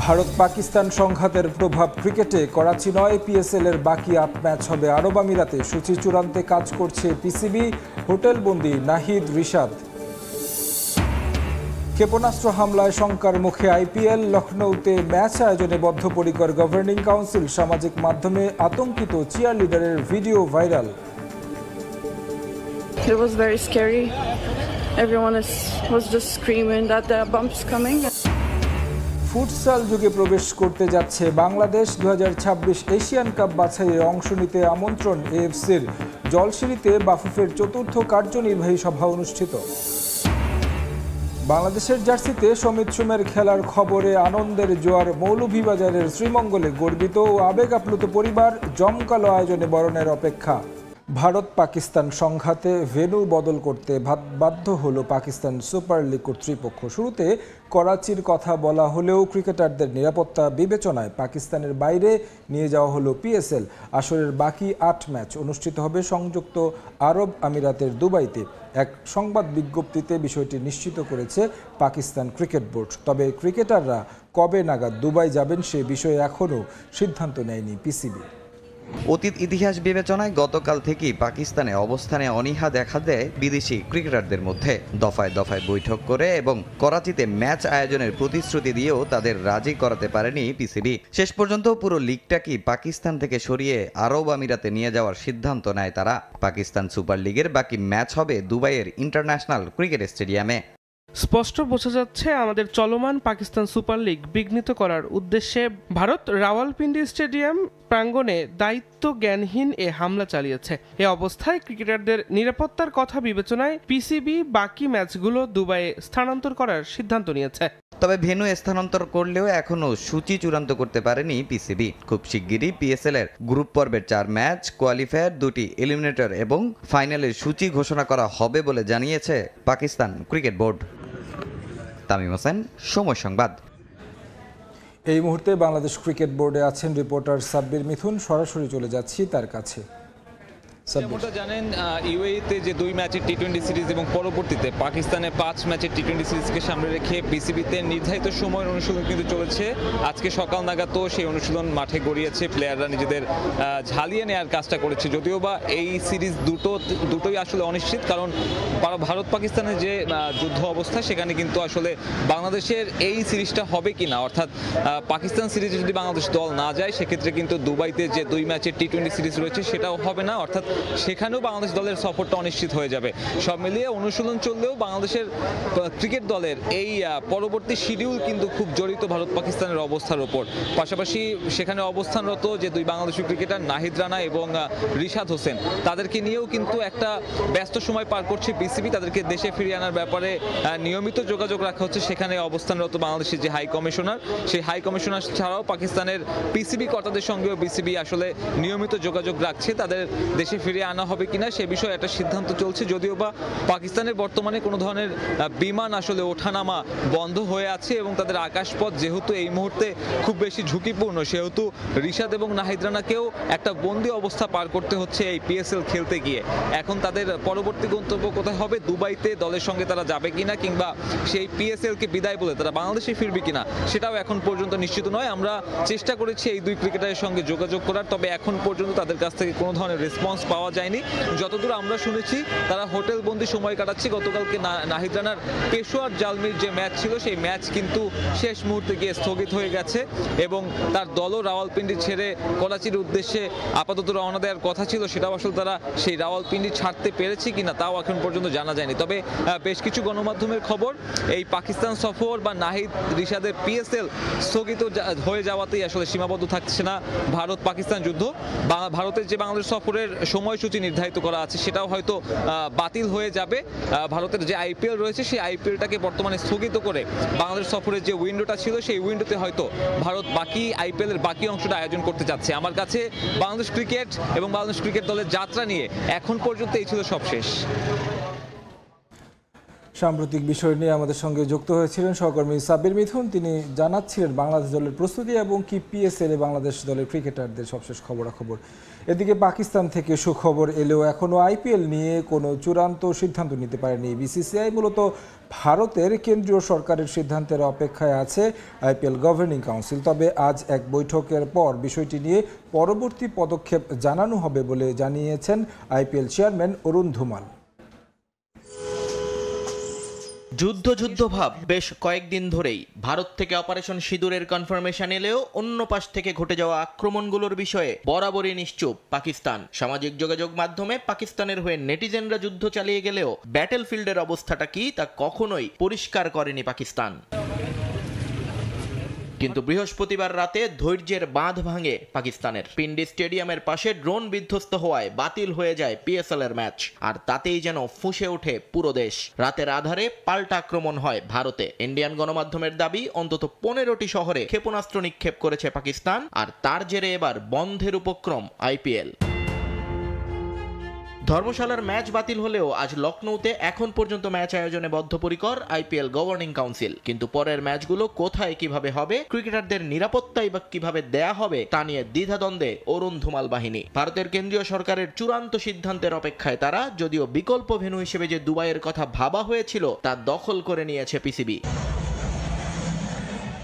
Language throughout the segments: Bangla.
ভারত পাকিস্তান সংঘাতের প্রভাব ক্রিকেটে। করাচি নয়, পিএসএল এর বাকি ৮ ম্যাচ হবে আরব আমিরাতে। সূচি চূড়ান্তে কাজ করছে পিসিবি। হোটেলবন্দি নাহিদ, রিশাদ। ক্ষেপণাস্ত্র হামলায় শঙ্কার মুখে আইপিএল। লখনৌতে ম্যাচ আয়োজনে বদ্ধপরিকর গভর্নিং কাউন্সিল। সামাজিক মাধ্যমে আতঙ্কিত চিয়ার লিডারের video viral. It was very scary. Everyone was just screaming that the bump's coming. Futsal যুগে প্রবেশ করতে যাচ্ছে বাংলাদেশ। 2026 এশিয়ান কাপ বাছাইয়ে অংশ নিতে আমন্ত্রণ এএফসির। জলসিঁড়িতে বাফুফের চতুর্থ কার্যনির্বাহী সভা অনুষ্ঠিত। বাংলাদেশের জার্সিতে সমিত সোমের খেলার খবরে আনন্দের জোয়ার। মৌলভীবাজারের শ্রীমঙ্গলে গর্বিত ও আবেগ আপ্লুত পরিবার। জমকালো আয়োজনে বরণের অপেক্ষা। ভারত পাকিস্তান সংঘাতে ভেন্যু বদল করতে বাধ্য হলো পাকিস্তান সুপার লিগ কর্তৃপক্ষ। শুরুতে করাচির কথা বলা হলেও ক্রিকেটারদের নিরাপত্তা বিবেচনায় পাকিস্তানের বাইরে নিয়ে যাওয়া হলো পিএসএল। আসরের বাকি ৮ ম্যাচ অনুষ্ঠিত হবে সংযুক্ত আরব আমিরাতের দুবাইতে। এক সংবাদ বিজ্ঞপ্তিতে বিষয়টি নিশ্চিত করেছে পাকিস্তান ক্রিকেট বোর্ড। তবে ক্রিকেটাররা কবে নাগাদ দুবাই যাবেন সে বিষয়ে এখনও সিদ্ধান্ত নেয়নি পিসিবি। অতীত ইতিহাস বিবেচনায় গতকাল থেকেই পাকিস্তানে অবস্থানে অনীহা দেখা দেয় বিদেশি ক্রিকেটারদের মধ্যে। দফায় দফায় বৈঠক করে এবং করাচিতে ম্যাচ আয়োজনের প্রতিশ্রুতি দিয়েও তাদের রাজি করাতে পারেনি পিসিবি। শেষ পর্যন্ত পুরো লিগটাকে পাকিস্তান থেকে সরিয়ে আরব আমিরাতে নিয়ে যাওয়ার সিদ্ধান্ত নেয় তারা। পাকিস্তান সুপার লিগের বাকি ম্যাচ হবে দুবাইয়ের ইন্টারন্যাশনাল ক্রিকেট স্টেডিয়ামে। স্পষ্ট বোঝা যাচ্ছে আমাদের চলমান পাকিস্তান সুপার লিগ বিঘ্নিত করার উদ্দেশ্যে ভারত রাওয়ালপিন্ডি স্টেডিয়াম প্রাঙ্গণে দায়িত্ব জ্ঞানহীন এ হামলা চালিয়েছে। এ অবস্থায় ক্রিকেটারদের নিরাপত্তার কথা বিবেচনায় পিসিবি বাকি ম্যাচগুলো দুবাইয়ে স্থানান্তর করার সিদ্ধান্ত নিয়েছে। তবে ভেন্যু স্থানান্তর করলেও এখনও সূচি চূড়ান্ত করতে পারেনি পিসিবি। খুব শিগগিরই পিএসএল এর গ্রুপ পর্বের 4 ম্যাচ, কোয়ালিফায়ার 2টি এলিমিনেটর এবং ফাইনালের সূচি ঘোষণা করা হবে বলে জানিয়েছে পাকিস্তান ক্রিকেট বোর্ড। তামিম হোসেন, সময় সংবাদ। এই মুহূর্তে বাংলাদেশ ক্রিকেট বোর্ডে আছেন রিপোর্টার সাব্বির মিথুন। সরাসরি চলে যাচ্ছি তার কাছে। যেমনটা জানেন, ইউএইতে যে 2 ম্যাচের টি-20 সিরিজ এবং পরবর্তীতে পাকিস্তানে 5 ম্যাচের টি-20 সিরিজকে সামনে রেখে পিসিবিতে নির্ধারিত সময়ের অনুশীলন কিন্তু চলেছে। আজকে সকাল নাগাদ তো সেই অনুশীলন মাঠে গড়িয়েছে। প্লেয়াররা নিজেদের ঝালিয়ে নেওয়ার কাজটা করেছে। যদিও বা এই সিরিজ দুটোই আসলে অনিশ্চিত, কারণ ভারত পাকিস্তানের যে যুদ্ধ অবস্থা সেখানে কিন্তু আসলে বাংলাদেশের এই সিরিজটা হবে কিনা, অর্থাৎ পাকিস্তান সিরিজে যদি বাংলাদেশ দল না যায় সেক্ষেত্রে কিন্তু দুবাইতে যে 2 ম্যাচের টি-20 সিরিজ রয়েছে সেটাও হবে না, অর্থাৎ সেখানেও বাংলাদেশ দলের সফরটা অনিশ্চিত হয়ে যাবে। সব মিলিয়ে অনুশীলন চললেও বাংলাদেশের ক্রিকেট দলের এই পরবর্তী শিডিউল কিন্তু খুব জড়িত ভারত পাকিস্তানের অবস্থার ওপর। পাশাপাশি সেখানে অবস্থানরত যে 2 বাংলাদেশি ক্রিকেটার নাহিদ রানা এবং রিশাদ হোসেন, তাদেরকে নিয়েও কিন্তু একটা ব্যস্ত সময় পার করছে পিসিবি। তাদেরকে দেশে ফিরিয়ে আনার ব্যাপারে নিয়মিত যোগাযোগ রাখা হচ্ছে। সেখানে অবস্থানরত বাংলাদেশের যে হাই কমিশনার, সেই হাই কমিশনার ছাড়াও পাকিস্তানের পিসিবি কর্তাদের সঙ্গেও বিসিবি আসলে নিয়মিত যোগাযোগ রাখছে। তাদের দেশে ফিরিয়ে আনা হবে কিনা সে বিষয়ে একটা সিদ্ধান্ত চলছে। যদিও বা পাকিস্তানের বর্তমানে কোনো ধরনের বিমান আসলে ওঠানামা বন্ধ হয়ে আছে এবং তাদের আকাশপথ যেহেতু এই মুহূর্তে খুব বেশি ঝুঁকিপূর্ণ, সেহেতু রিশাদ এবং নাহিদ রানাকেও একটা বন্দি অবস্থা পার করতে হচ্ছে এই পিএসএল খেলতে গিয়ে। এখন তাদের পরবর্তী গন্তব্য কোথায় হবে, দুবাইতে দলের সঙ্গে তারা যাবে কিনা কিংবা সেই পিএসএল কে বিদায় বলে তারা বাংলাদেশে ফিরবে কিনা সেটাও এখন পর্যন্ত নিশ্চিত নয়। আমরা চেষ্টা করেছি এই 2 ক্রিকেটারের সঙ্গে যোগাযোগ করার, তবে এখন পর্যন্ত তাদের কাছ থেকে কোনো ধরনের রেসপন্স পাওয়া যায়নি। যতদূর আমরা শুনেছি তারা হোটেল বন্দি সময় কাটাচ্ছে। গতকালকে নাহিদ রানার পেশোয়ার জালমির যে ম্যাচ ছিল সেই ম্যাচ কিন্তু শেষ মুহূর্তে গিয়ে স্থগিত হয়ে গেছে এবং তার দলও রাওয়ালপিন্ডি ছেড়ে করাচির উদ্দেশ্যে আপাতত রওনা দেওয়ার কথা ছিল। সেটাও আসলে তারা সেই রাওয়ালপিন্ডি ছাড়তে পেরেছে কিনা তাও এখন পর্যন্ত জানা যায়নি। তবে বেশ কিছু গণমাধ্যমের খবর, এই পাকিস্তান সফর বা নাহিদ রিশাদের পিএসএল স্থগিত হয়ে যাওয়াতেই আসলে সীমাবদ্ধ থাকছে না ভারত পাকিস্তান যুদ্ধ। ভারতের যে বাংলাদেশ সফরের সময়সূচি নির্ধারিত করা আছে সেটাও হয়তো বাতিল হয়ে যাবে। ভারতের যে আইপিএল রয়েছে সেই আইপিএলটাকে বর্তমানে স্থগিত করে বাংলাদেশ সফরের যে উইন্ডোটা ছিল সেই উইন্ডোতে হয়তো ভারত বাকি আইপিএলের বাকি অংশটা আয়োজন করতে যাচ্ছে। আমার কাছে বাংলাদেশ ক্রিকেট এবং বাংলাদেশ ক্রিকেট দলের যাত্রা নিয়ে এখন পর্যন্ত এই ছিল সব শেষ। সাম্প্রতিক বিষয় নিয়ে আমাদের সঙ্গে যুক্ত হয়েছিলেন সহকর্মী সাব্বির মিথুন। তিনি জানাচ্ছিলেন বাংলাদেশ দলের প্রস্তুতি এবং কি পিএসএল বাংলাদেশ দলের ক্রিকেটারদের সবশেষ খবরাখবর। এদিকে পাকিস্তান থেকে সুখবর এলেও এখনও আইপিএল নিয়ে কোনো চূড়ান্ত সিদ্ধান্ত নিতে পারেনি বিসিসিআই। মূলত ভারতের কেন্দ্রীয় সরকারের সিদ্ধান্তের অপেক্ষায় আছে আইপিএল গভর্নিং কাউন্সিল। তবে আজ এক বৈঠকের পর বিষয়টি নিয়ে পরবর্তী পদক্ষেপ জানানো হবে বলে জানিয়েছেন আইপিএল চেয়ারম্যান অরুণ ধুমাল। যুদ্ধ ভাব বেশ কয়েকদিন ধরেই ভারত থেকে অপারেশন সিঁদুরের কনফার্মেশন এলেও অন্য পাশ থেকে ঘটে যাওয়া আক্রমণগুলোর বিষয়ে বরাবরই নিশ্চুপ পাকিস্তান। সামাজিক যোগাযোগ মাধ্যমে পাকিস্তানের হয়ে নেটিজেনরা যুদ্ধ চালিয়ে গেলেও ব্যাটেলফিল্ডের অবস্থাটা কি তা কখনোই পরিষ্কার করেনি পাকিস্তান। কিন্তু বৃহস্পতিবার রাতে ধৈর্যের বাঁধ ভাঙে পাকিস্তানের। পিন্ডি স্টেডিয়ামের পাশে ড্রোন বিধ্বস্ত হওয়ায় বাতিল হয়ে যায় পিএসএল এর ম্যাচ, আর তাতেই যেন ফুঁসে ওঠে পুরো দেশ। রাতের আধারে পাল্টা আক্রমণ হয় ভারতে। ইন্ডিয়ান গণমাধ্যমের দাবি অন্তত 15টি শহরে ক্ষেপণাস্ত্র নিক্ষেপ করেছে পাকিস্তান, আর তার জেরে এবার বন্ধের উপক্রম আইপিএল। ধর্মশালার ম্যাচ বাতিল হলেও আজ লখনৌতে এখন পর্যন্ত ম্যাচ আয়োজনে বদ্ধপরিকর আইপিএল গভর্নিং কাউন্সিল। কিন্তু পরের ম্যাচগুলো কোথায় কিভাবে হবে, ক্রিকেটারদের নিরাপত্তাই বা কিভাবে দেয়া হবে তা নিয়ে দ্বিধাদ্বন্দ্বে অরুণ ধুমাল বাহিনী। ভারতের কেন্দ্রীয় সরকারের চূড়ান্ত সিদ্ধান্তের অপেক্ষায় তারা, যদিও বিকল্প ভেন্যু হিসেবে যে দুবাইয়ের কথা ভাবা হয়েছিল তা দখল করে নিয়েছে পিসিবি।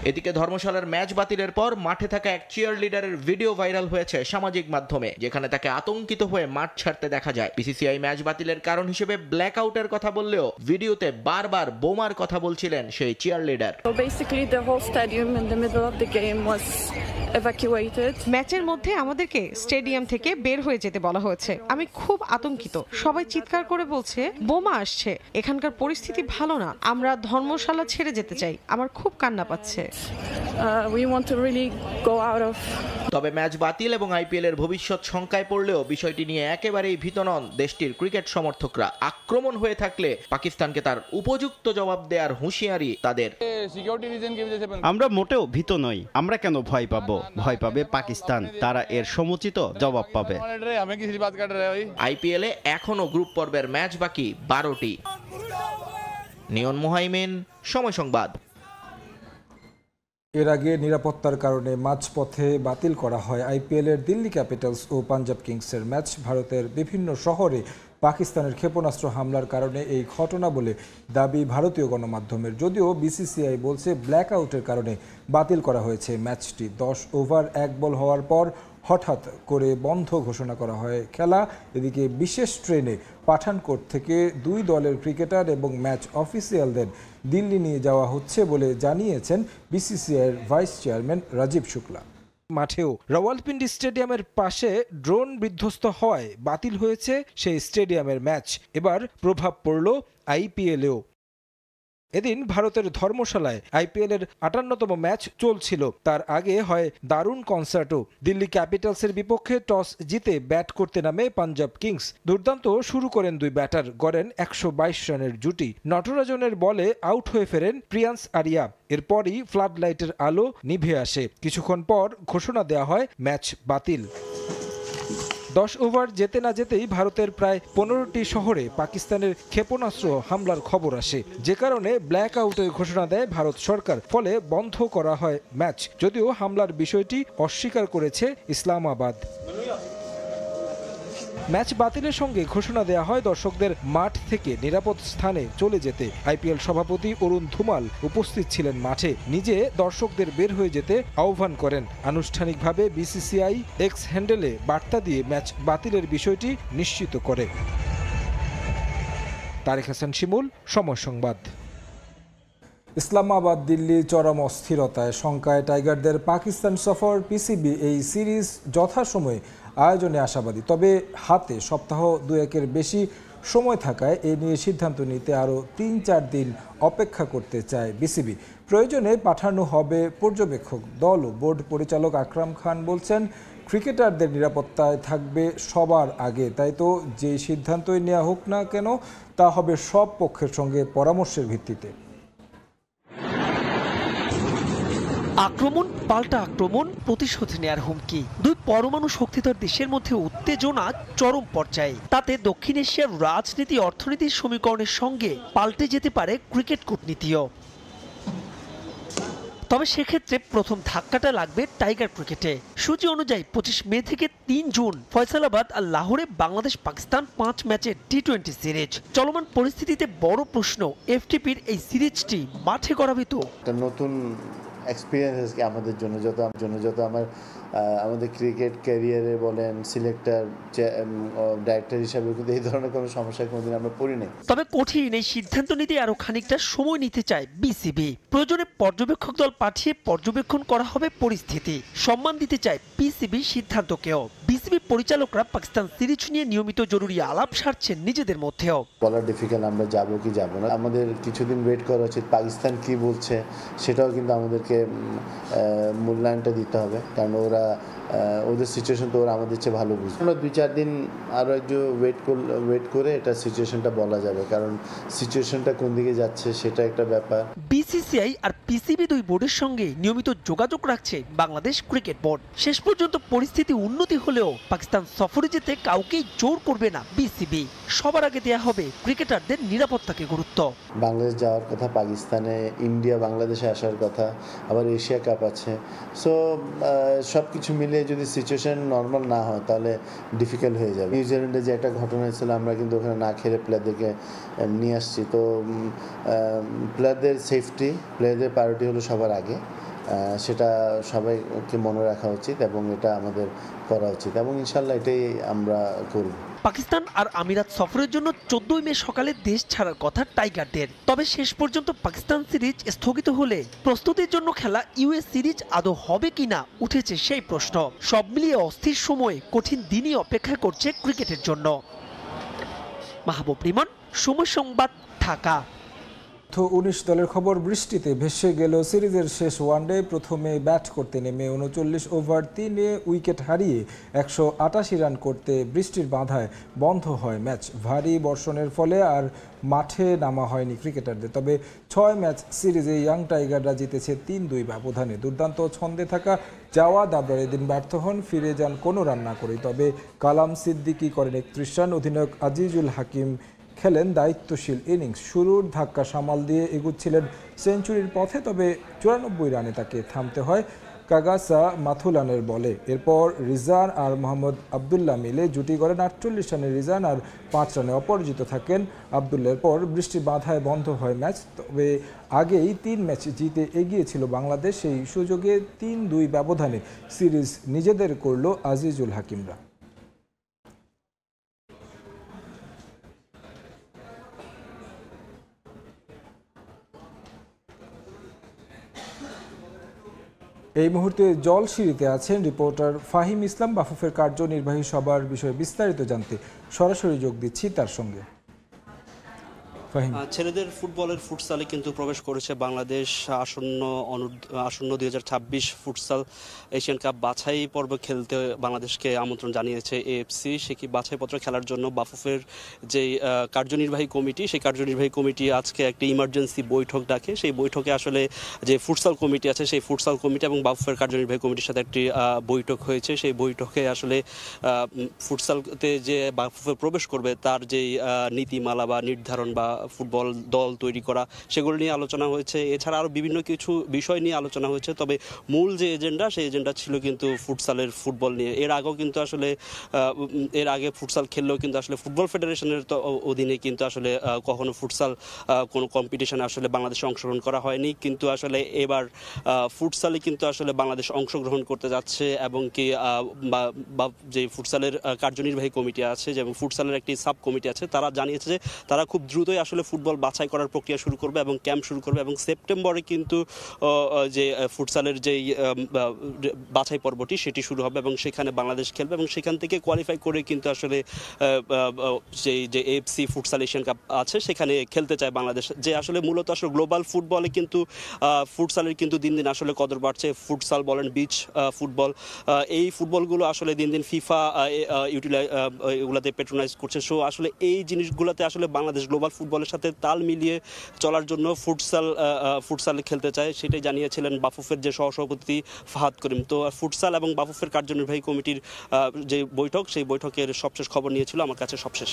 এদিকে ধর্মশালার ম্যাচ বাতিলের পর মাঠে থাকা এক চিয়ার লিডারের ভিডিও ভাইরাল হয়েছে সামাজিক মাধ্যমে, যেখানে তাকে আতঙ্কিত হয়ে মাঠ ছাড়তে দেখা যায়। বিসিসিআই ম্যাচ বাতিলের কারণ হিসেবে ব্ল্যাক আউটের কথা বললেও ভিডিওতে বারবার বোমার কথা বলছিলেন সেই cheerleader. So basically the whole stadium in the middle of the game was evacuated. ম্যাচের মধ্যে আমাদেরকে স্টেডিয়াম থেকে বের হয়ে যেতে বলা হয়েছে। আমি খুব আতঙ্কিত। সবাই চিৎকার করে বলছে বোমা আসছে। এখানকার পরিস্থিতি ভালো না। আমরা ধর্মশালা ছেড়ে যেতে চাই। আমার খুব কান্না পাচ্ছে। We want to really go out of. তবে ম্যাচ বাতিল এবং আইপিএল এর ভবিষ্যৎ শঙ্কায় পড়লেও বিষয়টি নিয়ে একেবারেই ভীত নন দেশটির ক্রিকেট সমর্থকরা। আক্রমণ হয়ে থাকলে পাকিস্তানকে তার উপযুক্ত জবাব দেওয়ার হুঁশিয়ারি তাদের। আমরা মোটেও ভীত নই। আমরা কেন ভয় পাবো? ভয় পাবে পাকিস্তান। তারা এর সমুচিত জবাব পাবে। আইপিএল এ এখনো গ্রুপ পর্বের ম্যাচ বাকি 12টি। নিয়ন মুহাইমিন, সময় সংবাদ। এর আগে নিরাপত্তার কারণে মাঝপথে বাতিল করা হয় আইপিএলের দিল্লি ক্যাপিটালস ও পাঞ্জাব কিংসের ম্যাচ। ভারতের বিভিন্ন শহরে পাকিস্তানের ক্ষেপণাস্ত্র হামলার কারণে এই ঘটনা বলে দাবি ভারতীয় গণমাধ্যমের। যদিও বিসিসিআই বলছে ব্ল্যাক আউটের কারণে বাতিল করা হয়েছে ম্যাচটি। 10 ওভার 1 বল হওয়ার পর হঠাৎ করে বন্ধ ঘোষণা করা হয় খেলা। এদিকে বিশেষ ট্রেনে পাঠানকোট থেকে 2 দলের ক্রিকেটার এবং ম্যাচ অফিসিয়ালদের দিল্লি নিয়ে যাওয়া হচ্ছে বলে জানিয়েছেন বিসিসিআইয়ের ভাইস চেয়ারম্যান রাজীব শুক্লা। মাঠেও রাওয়ালপিন্ডি স্টেডিয়ামের পাশে ড্রোন বিধ্বস্ত হওয়ায় বাতিল হয়েছে সেই স্টেডিয়ামের ম্যাচ। এবার প্রভাব পড়ল আইপিএলেও। এদিন ভারতের ধর্মশালায় আইপিএলের 58তম ম্যাচ চলছিল। তার আগে হয় দারুণ কনসার্টও। দিল্লি ক্যাপিটালসের বিপক্ষে টস জিতে ব্যাট করতে নামে পাঞ্জাব কিংস। দুর্দান্ত শুরু করেন 2 ব্যাটার, গড়েন 122 রানের জুটি। নটরাজনের বলে আউট হয়ে ফেরেন প্রিয়ান্স আরিয়া। এরপরই ফ্লাড লাইটের আলো নিভে আসে। কিছুক্ষণ পর ঘোষণা দেওয়া হয় ম্যাচ বাতিল। 10 ওভার যেতে না যেতেই ভারতের প্রায় 15টি শহরে পাকিস্তানের ক্ষেপণাস্ত্র হামলার খবর আসে, যে কারণে ব্ল্যাক আউটের ঘোষণা দেয় ভারত সরকার। ফলে বন্ধ করা হয় ম্যাচ। যদিও হামলার বিষয়টি অস্বীকার করেছে ইসলামাবাদ। ম্যাচ বাতিলের সঙ্গে ঘোষণা দেওয়া হয় দর্শকদের মাঠ থেকে নিরাপদ স্থানে চলে যেতে। আইপিএল সভাপতি অরুণ ধুমাল উপস্থিত ছিলেন মাঠে। নিজে দর্শকদের বের হয়ে যেতে আহ্বান করেন। আনুষ্ঠানিকভাবে বিসিসিআই এক্স হ্যান্ডেলে বার্তা দিয়ে ম্যাচ বাতিলের বিষয়টি নিশ্চিত করে। তারেক হাসান শিমুল, সময় সংবাদ। ইসলামাবাদ দিল্লি চরম অস্থিরতায় শঙ্কায় টাইগারদের পাকিস্তান সফর। পিসিবি এই সিরিজ যথাসময়ে আয়োজনে আশাবাদী। তবে হাতে সপ্তাহ 2-1-এর বেশি সময় থাকায় এ নিয়ে সিদ্ধান্ত নিতে আরও 3-4 দিন অপেক্ষা করতে চায় বিসিবি। প্রয়োজনে পাঠানো হবে পর্যবেক্ষক দল। বোর্ড পরিচালক আকরাম খান বলছেন, ক্রিকেটারদের নিরাপত্তায় থাকবে সবার আগে। তাই তো যে সিদ্ধান্তই নেওয়া হোক না কেন তা হবে সব পক্ষের সঙ্গে পরামর্শের ভিত্তিতে। আক্রমণ পাল্টা আক্রমণ, প্রতিশোধ নেয়ার হুমকি। দুই পরমাণু শক্তিধর দেশের মধ্যে উত্তেজনা চরম পর্যায়ে। তাতে দক্ষিণ এশিয়ার রাজনীতি অর্থনীতির সমীকরণের সঙ্গে পাল্টে যেতে পারে ক্রিকেট কূটনীতিও। তবে সেক্ষেত্রে প্রথম ধাক্কাটা লাগবে টাইগার ক্রিকেটে। সূচি অনুযায়ী 25 মে থেকে 3 জুন ফয়সালাবাদ আর লাহোরে বাংলাদেশ পাকিস্তান 5 ম্যাচের টি-20 সিরিজ। চলমান পরিস্থিতিতে বড় প্রশ্ন, এফটিপির এই সিরিজটি মাঠে গড়াবে তো? নতুন এক্সপিরিয়েন্স আমাদের জন্য, যত আমাদের ক্রিকেট ক্যারিয়ারে বলেন, সিলেক্টর ডাইরেক্টর হিসাবে কিন্তু এই ধরনের কোনো সমস্যা কোনোদিন আমরা পড়ি নাই। তবে কঠিন এই সিদ্ধান্ত নিতে আরো খানিকটা সময় নিতে চায় বিসিবি। প্রয়োজনে পর্যবেক্ষক দল পাঠিয়ে পর্যবেক্ষণ করা হবে পরিস্থিতি। সম্মান দিতে চায় বিসিবি সিদ্ধান্তকেও। বিসিবি পরিচালকরা পাকিস্তান সিরিজ নিয়ে নিয়মিত জরুরি আলাপ সারছেন নিজেদের মধ্যেও। বলা ডিফিকাল্ট আমরা যাবো কি যাবো না, আমাদের কিছুদিন ওয়েট করা উচিত। পাকিস্তান কি বলছে সেটাও কিন্তু আমাদেরকে মূল্যায়নটা দিতে হবে, কারণ ওদের সিচুয়েশন তো ওরা আমাদের চেয়ে ভালো বুঝবে। আমরা 2-4 দিন আরও একটু ওয়েট করে এটা সিচুয়েশনটা বলা যাবে, কারণ সিচুয়েশনটা কোন দিকে যাচ্ছে সেটা একটা ব্যাপার। বিসিসিআই আর পিসিবি দুই বোর্ডের সঙ্গে নিয়মিত যোগাযোগ রাখছে বাংলাদেশ ক্রিকেট বোর্ড। শেষ পর্যন্ত পরিস্থিতি উন্নতি হলেও পাকিস্তান সফরে যেতে কাউকেই জোর করবে না বিসিবি। সবার আগে দেয়া হবে ক্রিকেটারদের নিরাপত্তাকে গুরুত্ব। বাংলাদেশ যাওয়ার কথা, পাকিস্তানে, ইন্ডিয়া বাংলাদেশে আসার কথা, আবার এশিয়া কাপ আছে। সো সব কিছু মিলে যদি সিচুয়েশন নর্মাল না হয় তাহলে ডিফিকাল্ট হয়ে যাবে। নিউজিল্যান্ডে যে একটা ঘটনা ছিল, আমরা কিন্তু ওখানে না খেলে প্লেয়ারদেরকে নিয়ে আসছি। তো প্লেয়ারদের সেফটি, প্লেয়ারদের প্রায়োরিটি হলো সবার আগে, সেটা সবাইকে মনে রাখা উচিত এবং এটা আমাদের করা উচিত, এবং ইনশাল্লাহ এটাই আমরা করব। পাকিস্তান আর আমিরাত সফরের জন্য 14 মে সকালে দেশ ছাড়ার কথা টাইগারদের। তবে শেষ পর্যন্ত পাকিস্তান সিরিজ স্থগিত হলে প্রস্তুতির জন্য খেলা ইউএস সিরিজ আদৌ হবে কিনা উঠেছে সেই প্রশ্ন। সব মিলিয়ে অস্থির সময়ে কঠিন দিনই অপেক্ষা করছে ক্রিকেটের জন্য। মাহবুব রিমন, সময় সংবাদ, ঢাকা। 19 দলের খবর। বৃষ্টিতে ভেসে গেল সিরিজের শেষ ওয়ানডে। প্রথমে ব্যাট করতে নেমে 39 ওভার 3 উইকেট হারিয়ে 188 রান করতে বৃষ্টির বাধায় বন্ধ হয় ম্যাচ। ভারী বর্ষণের ফলে আর মাঠে নামা হয়নি ক্রিকেটারদের। তবে 6 ম্যাচ সিরিজে ইয়াং টাইগাররা জিতেছে 3-2 ব্যবধানে। দুর্দান্ত ছন্দে থাকা জাওয়াদ আবরার এদিন ব্যর্থ হন, ফিরে যান কোনো রান না করেই। তবে কালাম সিদ্দিকী করেন 31 রান। অধিনায়ক আজিজুল হাকিম খেলেন দায়িত্বশীল ইনিংস। শুরুর ধাক্কা সামাল দিয়ে এগুচ্ছিলেন সেঞ্চুরির পথে, তবে 94 রানে তাকে থামতে হয় কাগাসা মাথুলানের বলে। এরপর রিজান আর মোহাম্মদ আবদুল্লাহ মিলে জুটি করেন 48 রানে রিজান আর 5 রানে অপরাজিত থাকেন আবদুল্লার পর বৃষ্টির বাধায় বন্ধ হয় ম্যাচ। তবে আগেই 3 ম্যাচ জিতে এগিয়েছিল বাংলাদেশ। সেই সুযোগে 3-2 ব্যবধানে সিরিজ নিজেদের করল আজিজুল হাকিমরা। এই মুহূর্তে জলসিঁড়িতে আছেন রিপোর্টার ফাহিম ইসলাম। বাফুফের কার্যনির্বাহী সভার বিষয়ে বিস্তারিত জানতে সরাসরি যোগ দিচ্ছি তার সঙ্গে। ছেলেদের ফুটবলের ফুটসালে কিন্তু প্রবেশ করেছে বাংলাদেশ। আসন্ন 2026 ফুটসাল এশিয়ান কাপ বাছাই পর্ব খেলতে বাংলাদেশকে আমন্ত্রণ জানিয়েছে এএফসি। সে কি বাছাইপত্র খেলার জন্য বাফুফের যে কার্যনির্বাহী কমিটি, সেই কার্যনির্বাহী কমিটি আজকে একটি ইমার্জেন্সি বৈঠক ডাকে। সেই বৈঠকে আসলে যে ফুটসাল কমিটি আছে, সেই ফুটসাল কমিটি এবং বাফুফের কার্যনির্বাহী কমিটির সাথে একটি বৈঠক হয়েছে। সেই বৈঠকে আসলে ফুটসালতে যে বাফুফে প্রবেশ করবে তার যেই নীতিমালা বা নির্ধারণ বা ফুটবল দল তৈরি করা, সেগুলো নিয়ে আলোচনা হয়েছে। এছাড়া আরও বিভিন্ন কিছু বিষয় নিয়ে আলোচনা হয়েছে। তবে মূল যে এজেন্ডা, সেই এজেন্ডা ছিল কিন্তু ফুটসালের ফুটবল নিয়ে। এর আগে ফুটসাল খেললেও কিন্তু আসলে ফুটবল ফেডারেশনের অধীনে কিন্তু আসলে কখনো ফুটসাল কোনো কম্পিটিশনে আসলে বাংলাদেশে অংশগ্রহণ করা হয়নি। কিন্তু আসলে এবার ফুটসালে কিন্তু আসলে বাংলাদেশ অংশগ্রহণ করতে যাচ্ছে, এবং কি যে ফুটসালের কার্যনির্বাহী কমিটি আছে এবং ফুটসালের একটি সাব কমিটি আছে, তারা জানিয়েছে যে তারা খুব দ্রুতই আসলে ফুটবল বাছাই করার প্রক্রিয়া শুরু করবে এবং ক্যাম্প শুরু করবে, এবং সেপ্টেম্বরে কিন্তু যে ফুটসালের যেই বাছাই পর্বটি সেটি শুরু হবে এবং সেখানে বাংলাদেশ খেলবে, এবং সেখান থেকে কোয়ালিফাই করে কিন্তু আসলে যে এএফসি ফুটসাল এশিয়ান কাপ আছে সেখানে খেলতে চায় বাংলাদেশ। যে আসলে মূলত আসলে গ্লোবাল ফুটবলে কিন্তু ফুটসালের কিন্তু দিন দিন আসলে কদর বাড়ছে। ফুটসাল বলেন, বিচ ফুটবল, এই ফুটবলগুলো আসলে দিন দিন ফিফা এগুলাতে পেট্রোনাইজ করছে। সো আসলে এই জিনিসগুলোতে আসলে বাংলাদেশ গ্লোবাল ফুটবল ফুটবলের সাথে তাল মিলিয়ে চলার জন্য ফুটসাল খেলতে চায়, সেটাই জানিয়েছিলেন বাফুফের যে সহসভাপতি ফাহাদ করিম। তো ফুটসাল এবং বাফুফের কার্যনির্বাহী কমিটির যে বৈঠক, সেই বৈঠকের সবশেষ খবর নিয়েছিল আমার কাছে সবশেষ।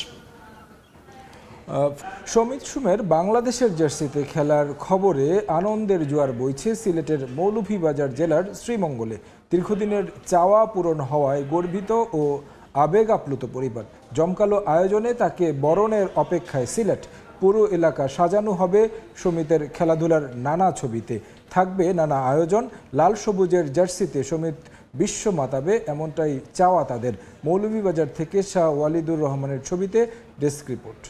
সমিত সুমের বাংলাদেশের জার্সিতে খেলার খবরে আনন্দের জোয়ার বইছে সিলেটের মৌলভীবাজার জেলার শ্রীমঙ্গলে। দীর্ঘদিনের চাওয়া পূরণ হওয়ায় গর্বিত ও আবেগ আপ্লুত পরিবার। জমকালো আয়োজনে তাকে বরণের অপেক্ষায় সিলেট। পুরো এলাকা সাজানো হবে সমিতের খেলাধুলার নানা ছবিতে, থাকবে নানা আয়োজন। লাল সবুজের জার্সিতে সমিত বিশ্ব মাতাবে, এমনটাই চাওয়া তাদের। মৌলভীবাজার থেকে শাহ ওয়ালিদুর রহমানের ছবিতে ডেস্ক রিপোর্ট।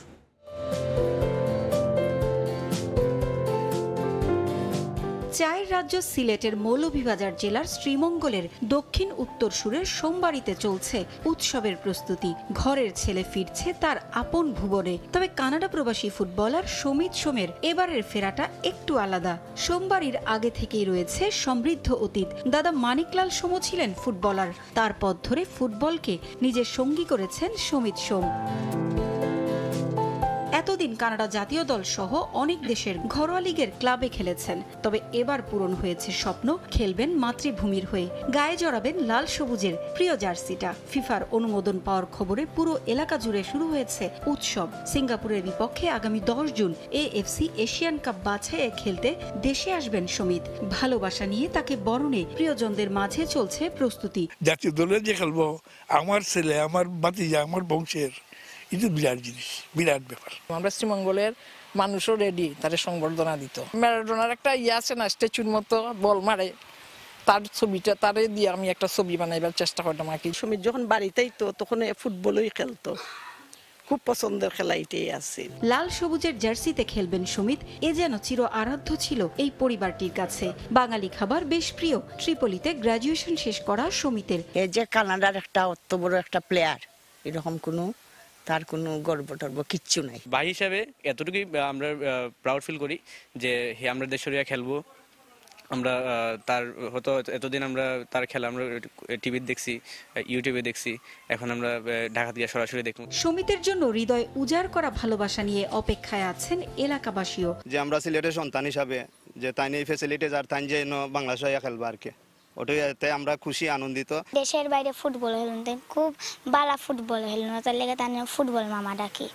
চায়ের রাজ্য সিলেটের মৌলভীবাজার জেলার শ্রীমঙ্গলের দক্ষিণ উত্তর সুরের সোমবাড়িতে চলছে উৎসবের প্রস্তুতি। ঘরের ছেলে ফিরছে তার আপন ভুবনে। তবে কানাডা প্রবাসী ফুটবলার সমিত সোমের এবারের ফেরাটা একটু আলাদা। সোমবাড়ির আগে থেকেই রয়েছে সমৃদ্ধ অতীত। দাদা মানিকলাল সোমও ছিলেন ফুটবলার, তার পথ ধরে ফুটবলকে নিজের সঙ্গী করেছেন সমিত সোম। এতদিন কানাডা জাতীয় দল সহ অনেক দেশের ঘরোয়া লিগের ক্লাবে খেলেছেন, তবে এবার পূরণ হয়েছে স্বপ্ন, খেলবেন মাতৃভূমির হয়ে। গায়ে জড়াবেন লাল সবুজের প্রিয় জার্সিটা। ফিফার অনুমোদন পাওয়ার খবরে পুরো এলাকা জুড়ে শুরু হয়েছে উৎসব। সিঙ্গাপুরের বিপক্ষে আগামী 10 জুন AFC এশিয়ান কাপ বাছাইয়ে খেলতে দেশে আসবেন সমিত। ভালোবাসা নিয়ে তাকে বরণে প্রিয়জনদের মাঝে চলছে প্রস্তুতি। জাতীয় দলে যে খেলবো, আমার ছেলে, আমার ভাতিজা, আমার বংশের, এটা বিরাট জিনিস, বিরাট ব্যাপার। আমরা শ্রীমঙ্গলের মানুষও রেডি তারে সংবর্ধনা দিত। ম্যারাডোনার একটা আছে না, স্ট্যাচুর মতো বল মারে, তার ছবিটা তারে দিয়ে আমি একটা ছবি বানাইবার চেষ্টা করতাম আর কি। সমিত যখন বাড়িতেই তো তখন ফুটবলই খেলতো, খুব পছন্দের খেলা এটাই আছে। লাল সবুজের জার্সিতে খেলবেন সমিত, এ যেন চির আরাধ্য ছিল এই পরিবারটির কাছে। বাঙালি খাবার বেশ প্রিয়। ট্রিপলিতে গ্রাজুয়েশন শেষ করা সমিতের। এই যে কানাডার একটা অত বড় একটা প্লেয়ার, এরকম তার কোনো গর্ব টর্ব কিচ্ছু নাই। ভাই হিসাবে এতটুকুই আমরা প্রাউড ফিল করি যে আমরা দেশরিয়া খেলবো। আমরা তার হয়তো এতদিন আমরা তার খেলা আমরা টিভিতে দেখছি, ইউটিউবে দেখছি, এখন আমরা ঢাকা থেকে সরাসরি দেখব। সমিতের জন্য হৃদয় উজাড় করা ভালোবাসা নিয়ে অপেক্ষায় আছেন এলাকাবাসীও। যে আমরা সিলেটের সন্তান হিসাবে যে তাই এই ফ্যাসিলিটিজ আর তাই যে বাংলাদেশে খেলবো আর কি, ওটাই আমরা খুশি আনন্দিত। দেশের বাইরে ফুটবল খেলুন, খুব বালা ফুটবল খেলুন, তার লেগে তার ফুটবল মামা ডাকি।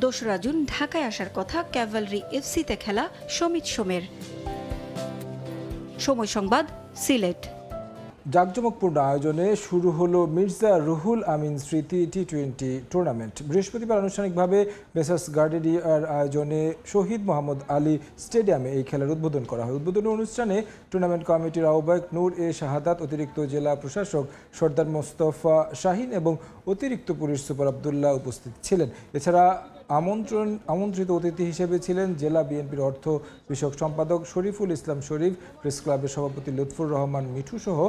2রা জুন ঢাকায় আসার কথা ক্যাভালরি FC-তে খেলা সমিত সোমের। সময় সংবাদ, সিলেট। জাঁকজমকপূর্ণ আয়োজনে শুরু হলো মির্জা রুহুল আমিন স্মৃতি T20 টুর্নামেন্ট। বৃহস্পতিবার আনুষ্ঠানিকভাবে মেসার্স গার্ডেনিয়ার আয়োজনে শহীদ মোহাম্মদ আলী স্টেডিয়ামে এই খেলার উদ্বোধন করা হয়। উদ্বোধনী অনুষ্ঠানে টুর্নামেন্ট কমিটির আহ্বায়ক নূর এ শাহাদাত, অতিরিক্ত জেলা প্রশাসক সর্দার মোস্তফা শাহিন এবং অতিরিক্ত পুলিশ সুপার আবদুল্লাহ উপস্থিত ছিলেন। এছাড়া আমন্ত্রিত অতিথি হিসেবে ছিলেন জেলা বিএনপির অর্থ বিষয়ক সম্পাদক শরীফুল ইসলাম শরীফ, প্রেস ক্লাবের সভাপতি লুৎফুর রহমান মিঠু সহ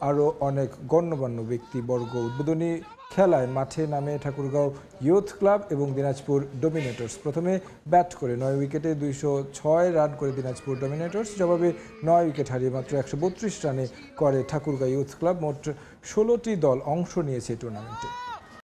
আরও অনেক গণ্যমান্য ব্যক্তিবর্গ। উদ্বোধনী খেলায় মাঠে নামে ঠাকুরগাঁও ইয়ুথ ক্লাব এবং দিনাজপুর ডমিনেটর্স। প্রথমে ব্যাট করে 9 উইকেটে 206 রান করে দিনাজপুর ডমিনেটর্স, জবাবে 9 উইকেট হারিয়ে মাত্র 132 রানে করে ঠাকুরগাঁও ইয়ুথ ক্লাব। মোট 16টি দল অংশ নিয়েছে টুর্নামেন্টে।